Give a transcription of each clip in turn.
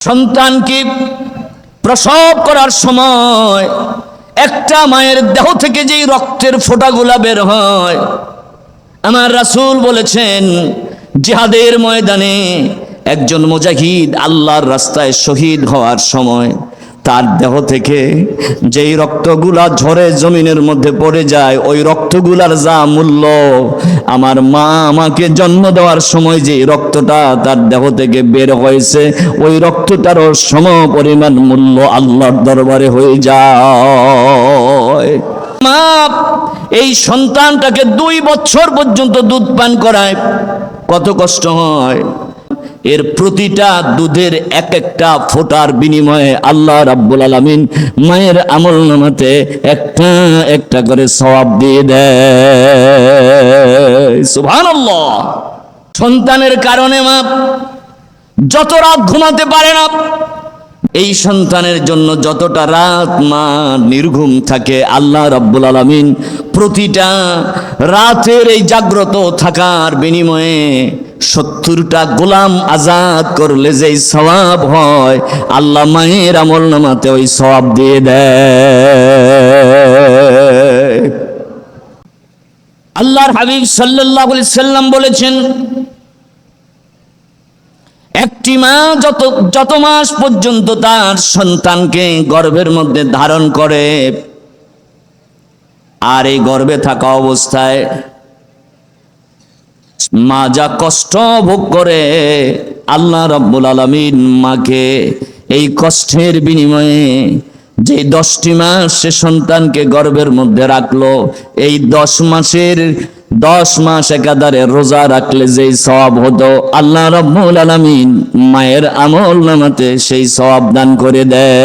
সন্তানকে প্রসব করার সময় একটা মায়ের দেহ থেকে যেই রক্তের ফোঁটাগুলা বের হয়, আমার রাসূল বলেছেন জিহাদের ময়দানে একজন মুজাহিদ আল্লাহর রাস্তায় শহীদ হওয়ার সময় তার দেহ থেকে যেই রক্তগুলা ঝরে জমিনের মধ্যে পড়ে যায়, ওই রক্তগুলার যা মূল্য, আমার মা আমাকে জন্ম দেওয়ার সময় যে রক্তটা তার দেহ থেকে বের হয়েছে, ওই রক্তটারও সম পরিমাণ মূল্য আল্লাহর দরবারে হয়ে যায়। মা এই সন্তানটাকে 2 বছর পর্যন্ত দুধ পান করায়, কত কষ্ট হয়। এর প্রতিটা দুধের এক একটা ফোঁটার বিনিময়ে আল্লাহ রাব্বুল আলামিন মায়ের আমলনামাতে একটা একটা করে সওয়াব দিয়ে দেয়। সুবহানাল্লাহ। সন্তানের কারণে মা যত রাত ঘুমাতে পারে না, এই সন্তানের জন্য যতটা রাত মা নির্ঘুম থাকে, আল্লাহ রাব্বুল আলামিন প্রতিটা রাতের এই জাগ্রত থাকার বিনিময়ে 70টা গোলাম আজাদ করলে যেই সওয়াব হয়, আল্লাহ মায়ের আমলনামাতে ওই সওয়াব দিয়ে দেয়। আল্লাহর হাবিব সাল্লাল্লাহু আলাইহি সাল্লাম বলেছেন, একটি মা যত মাস পর্যন্ত তার সন্তানকে গর্ভের মধ্যে ধারণ করে, আর এই গর্ভে থাকা অবস্থায় মা যা কষ্ট ভোগ করে, আল্লাহ রাব্বুল আলামিন মাকে এই কষ্টের বিনিময়ে যে 10টি মাস সে সন্তানকে গর্ভের মধ্যে রাখলো, এই 10 মাস একাধারে রোজা রাখলে যেই সওয়াব হতো, আল্লাহ রাব্বুল আলামিন মায়ের আমলনামাতে সেই সওয়াব দান করে দেয়।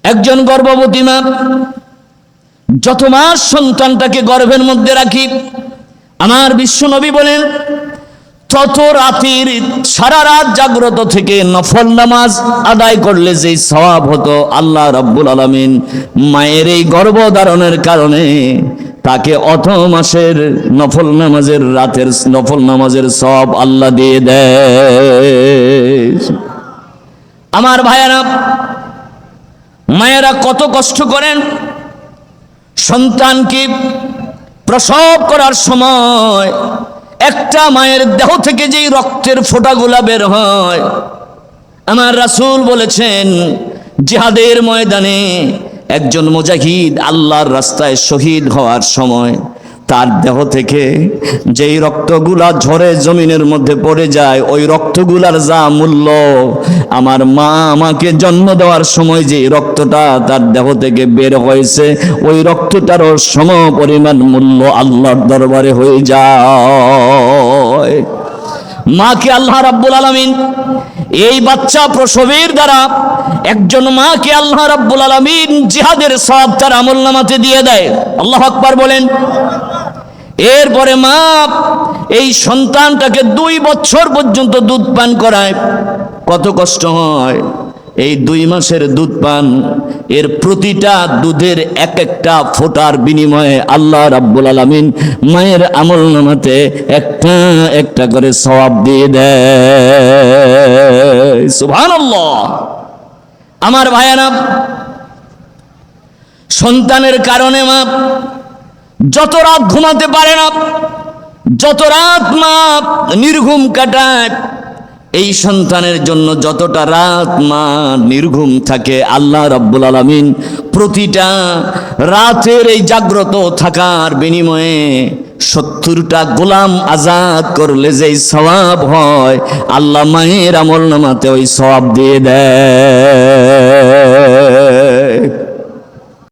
একজন গর্ভবতী মা যত মাস সন্তানটাকে গর্ভের মধ্যে রাখি, আমার বিশ্বনবী বলেন তত রাতের সারা রাত জাগ্রত থেকে নফল নামাজ আদায় করলে যেই সওয়াব হতো, আল্লাহ রাব্বুল আলামিন মায়ের এই গর্ভধারণের কারণে তাকে অত মাসের নফল নামাজের রাতের নফল নামাজের সওয়াব আল্লাহ দিয়ে দেয়। আমার ভাইয়েরা, মায়েরা কত কষ্ট করেন সন্তানকে প্রসব করার সময়। একটা মায়ের দেহ থেকে যেই রক্তের ফোঁটাগুলা বের হয়, আমার রাসূল বলেছেন জিহাদের ময়দানে একজন মুজাহিদ আল্লাহর রাস্তায় শহীদ হওয়ার সময় তার দেহ থেকে যেই রক্তগুলা ঝরে জমিনের মধ্যে পড়ে যায়, ওই রক্তগুলার যা মূল্য, আমার মা আমাকে জন্ম দেওয়ার সময় যে রক্তটা তার দেহ থেকে বের হয়েছে, ওই রক্তটারও সম পরিমাণ মূল্য আল্লাহর দরবারে হয়ে যায়। মাকে আল্লাহ রাব্বুল আলামিন এই বাচ্চা প্রসবের দ্বারা একজন মাকে আল্লাহ রাব্বুল আলামিন জিহাদের সওয়াব তার আমলনামাতে দিয়ে দেয়। আল্লাহু আকবার বলেন। এরপরে মা এই সন্তানটাকে 2 বছর পর্যন্ত দুধ পান করায়, কত কষ্ট হয়। এই 2 মাসের দুধ পান, এর প্রতিটা দুধের এক একটা ফোঁটার বিনিময়ে আল্লাহ রাব্বুল আলামিন মায়ের আমলনামাতে একটা একটা করে সওয়াব দিয়ে দেয়। সুবহানাল্লাহ। আমার ভাইয়েরা, সন্তানের কারণে মা যত রাত ঘুমাতে পারে না, যত রাত মা নির্ঘুম কাটায়, এই সন্তানের জন্য যতটা রাত মা নির্ঘুম থাকে, আল্লাহ রাব্বুল আলামিন প্রতিটা রাতের এই জাগ্রত থাকার বিনিময়ে 70টা গোলাম আজাদ করলে যেই সওয়াব হয়, আল্লাহ মায়ের আমলনামাতে ওই সওয়াব দিয়ে দেয়।